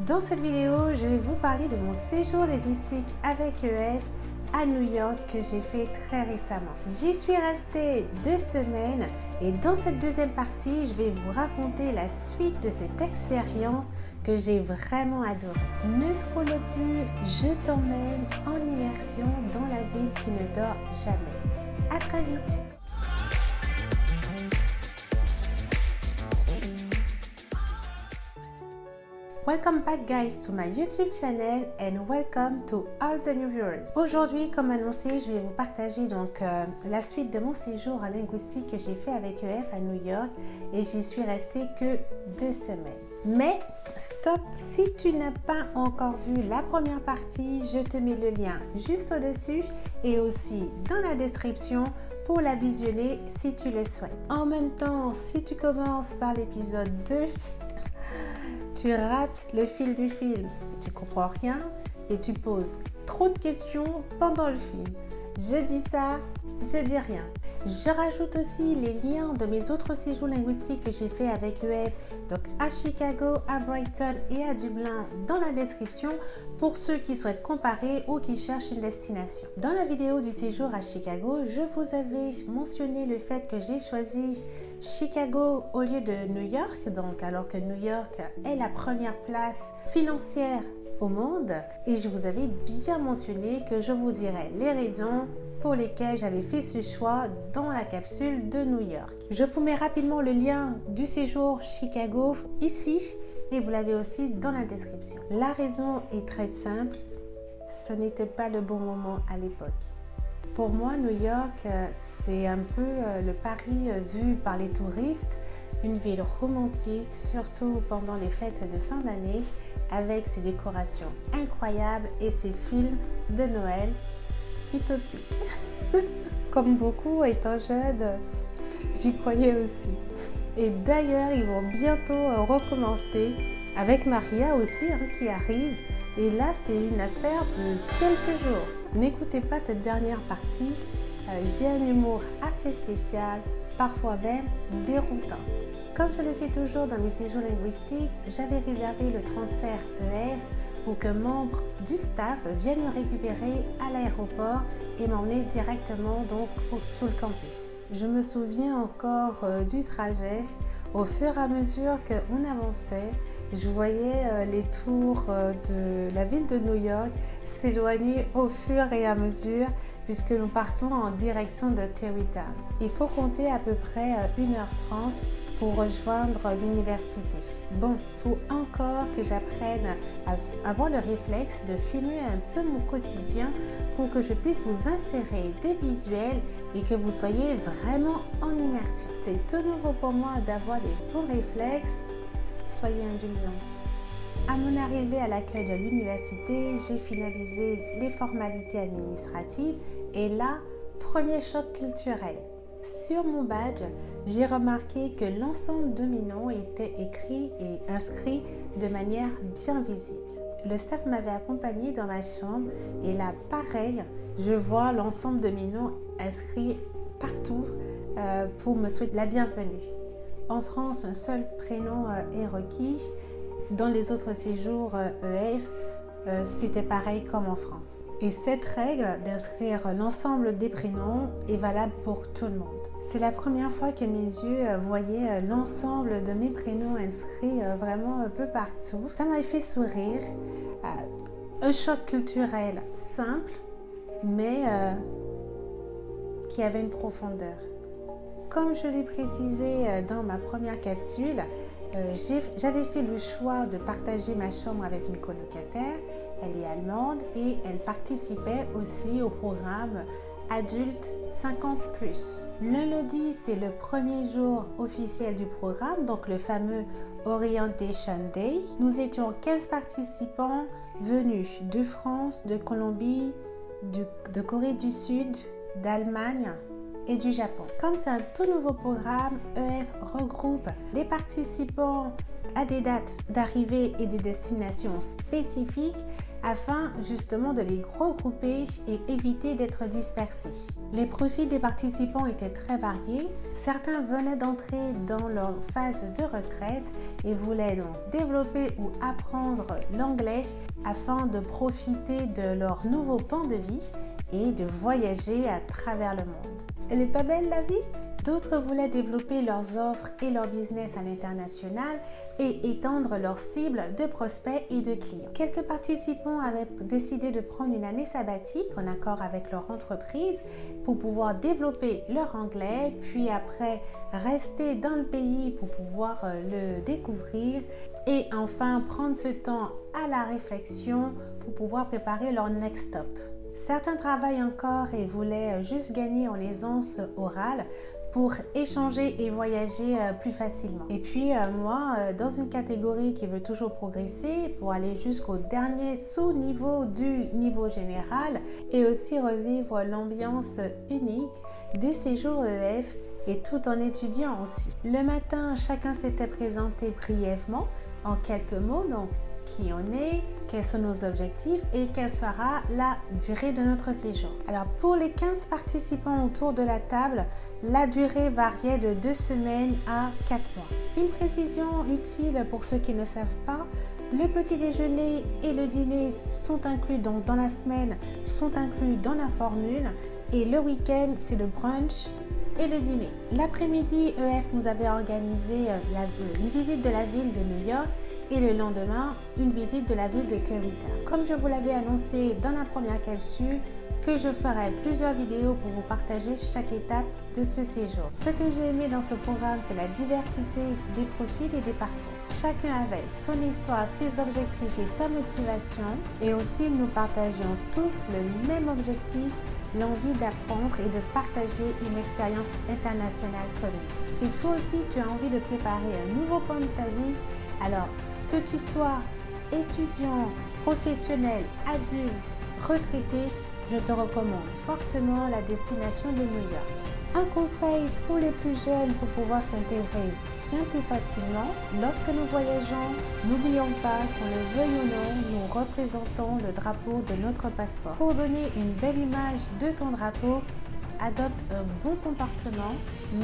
Dans cette vidéo, je vais vous parler de mon séjour linguistique avec EF à New York que j'ai fait très récemment. J'y suis restée 2 semaines et dans cette deuxième partie, je vais vous raconter la suite de cette expérience que j'ai vraiment adorée. Ne scrolle plus, je t'emmène en immersion dans la ville qui ne dort jamais. À très vite! Welcome back guys to my YouTube channel and welcome to all the new viewers. Aujourd'hui, comme annoncé, je vais vous partager donc la suite de mon séjour en linguistique que j'ai fait avec EF à New York et j'y suis restée que 2 semaines. Mais stop, si tu n'as pas encore vu la première partie, je te mets le lien juste au-dessus et aussi dans la description pour la visionner si tu le souhaites. En même temps, si tu commences par l'épisode 2, tu rates le fil du film, tu comprends rien et tu poses trop de questions pendant le film. Je dis ça, je dis rien. Je rajoute aussi les liens de mes autres séjours linguistiques que j'ai fait avec EF, donc à Chicago, à Brighton et à Dublin dans la description pour ceux qui souhaitent comparer ou qui cherchent une destination. Dans la vidéo du séjour à Chicago, je vous avais mentionné le fait que j'ai choisi Chicago au lieu de New York, donc alors que New York est la première place financière au monde et je vous avais bien mentionné que je vous dirais les raisons pour lesquelles j'avais fait ce choix dans la capsule de New York. Je vous mets rapidement le lien du séjour Chicago ici et vous l'avez aussi dans la description. La raison est très simple, ce n'était pas le bon moment à l'époque. Pour moi, New York, c'est un peu le Paris vu par les touristes, une ville romantique, surtout pendant les fêtes de fin d'année, avec ses décorations incroyables et ses films de Noël utopiques. Comme beaucoup, étant jeune, j'y croyais aussi. Et d'ailleurs, ils vont bientôt recommencer avec Maria aussi qui arrive. Et là, c'est une affaire de quelques jours. N'écoutez pas cette dernière partie, j'ai un humour assez spécial, parfois même déroutant. Comme je le fais toujours dans mes séjours linguistiques, j'avais réservé le transfert EF pour qu'un membre du staff vienne me récupérer à l'aéroport et m'emmener directement donc sur le campus. Je me souviens encore du trajet. Au fur et à mesure qu'on avançait, je voyais les tours de la ville de New York s'éloigner au fur et à mesure puisque nous partons en direction de Tarrytown. Il faut compter à peu près 1h30 pour rejoindre l'université. Bon, il faut encore que j'apprenne à avoir le réflexe de filmer un peu mon quotidien pour que je puisse vous insérer des visuels et que vous soyez vraiment en immersion. C'est tout nouveau pour moi d'avoir des bons réflexes. Soyez indulgents. À mon arrivée à l'accueil de l'université, j'ai finalisé les formalités administratives et là, premier choc culturel. Sur mon badge, j'ai remarqué que l'ensemble de mes noms était écrit et inscrit de manière bien visible. Le staff m'avait accompagné dans ma chambre et là, pareil, je vois l'ensemble de mes noms inscrits partout pour me souhaiter la bienvenue. En France, un seul prénom est requis. Dans les autres séjours EF, c'était pareil comme en France. Et cette règle d'inscrire l'ensemble des prénoms est valable pour tout le monde. C'est la première fois que mes yeux voyaient l'ensemble de mes prénoms inscrits vraiment un peu partout. Ça m'a fait sourire. Un choc culturel simple, mais qui avait une profondeur. Comme je l'ai précisé dans ma première capsule, j'avais fait le choix de partager ma chambre avec une colocataire. Elle est allemande et elle participait aussi au programme Adulte 50+. Le lundi, c'est le premier jour officiel du programme, donc le fameux Orientation Day. Nous étions 15 participants venus de France, de Colombie, de Corée du Sud, d'Allemagne et du Japon. Comme c'est un tout nouveau programme, EF regroupe les participants à des dates d'arrivée et des destinations spécifiques afin justement de les regrouper et éviter d'être dispersés. Les profils des participants étaient très variés. Certains venaient d'entrer dans leur phase de retraite et voulaient donc développer ou apprendre l'anglais afin de profiter de leur nouveau pan de vie et de voyager à travers le monde. Elle n'est pas belle la vie? D'autres voulaient développer leurs offres et leur business à l'international et étendre leur cible de prospects et de clients. Quelques participants avaient décidé de prendre une année sabbatique en accord avec leur entreprise pour pouvoir développer leur anglais, puis après rester dans le pays pour pouvoir le découvrir et enfin prendre ce temps à la réflexion pour pouvoir préparer leur next stop. Certains travaillent encore et voulaient juste gagner en aisance orale pour échanger et voyager plus facilement. Et puis moi, dans une catégorie qui veut toujours progresser pour aller jusqu'au dernier sous-niveau du niveau général et aussi revivre l'ambiance unique des séjours EF et tout en étudiant aussi. Le matin, chacun s'était présenté brièvement en quelques mots, donc qui on est, quels sont nos objectifs et quelle sera la durée de notre séjour. Alors pour les 15 participants autour de la table, la durée variait de 2 semaines à 4 mois. Une précision utile pour ceux qui ne savent pas, le petit déjeuner et le dîner sont inclus donc dans la semaine, sont inclus dans la formule et le week-end c'est le brunch et le dîner. L'après-midi, EF nous avait organisé une visite de la ville de New York et le lendemain, une visite de la ville de Territown. Comme je vous l'avais annoncé dans la première capsule, que je ferai plusieurs vidéos pour vous partager chaque étape de ce séjour. Ce que j'ai aimé dans ce programme, c'est la diversité des profils et des parcours. Chacun avait son histoire, ses objectifs et sa motivation et aussi nous partagions tous le même objectif, l'envie d'apprendre et de partager une expérience internationale commune. Si toi aussi tu as envie de préparer un nouveau pan de ta vie, alors que tu sois étudiant, professionnel, adulte, retraité, je te recommande fortement la destination de New York. Un conseil pour les plus jeunes pour pouvoir s'intégrer bien plus facilement, lorsque nous voyageons, n'oublions pas qu'on le veuille ou non, nous représentons le drapeau de notre passeport. Pour donner une belle image de ton drapeau, adopte un bon comportement,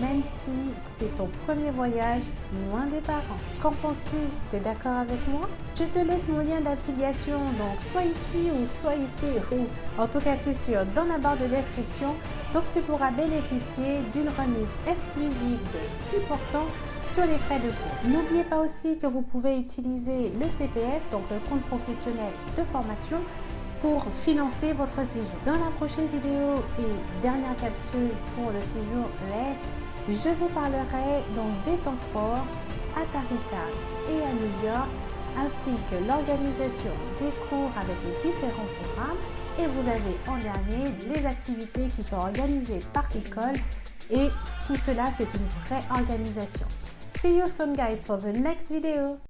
même si c'est ton premier voyage loin des parents. Qu'en penses-tu? Tu es d'accord avec moi? Je te laisse mon lien d'affiliation, donc soit ici ou soit ici, ou en tout cas c'est sûr, dans la barre de description, donc tu pourras bénéficier d'une remise exclusive de 10% sur les frais de cours. N'oubliez pas aussi que vous pouvez utiliser le CPF, donc le compte professionnel de formation, pour financer votre séjour. Dans la prochaine vidéo et dernière capsule pour le séjour EF, je vous parlerai donc des temps forts à Territown et à New York, ainsi que l'organisation des cours avec les différents programmes. Et vous avez en dernier les activités qui sont organisées par école et tout cela c'est une vraie organisation. See you soon guys for the next video.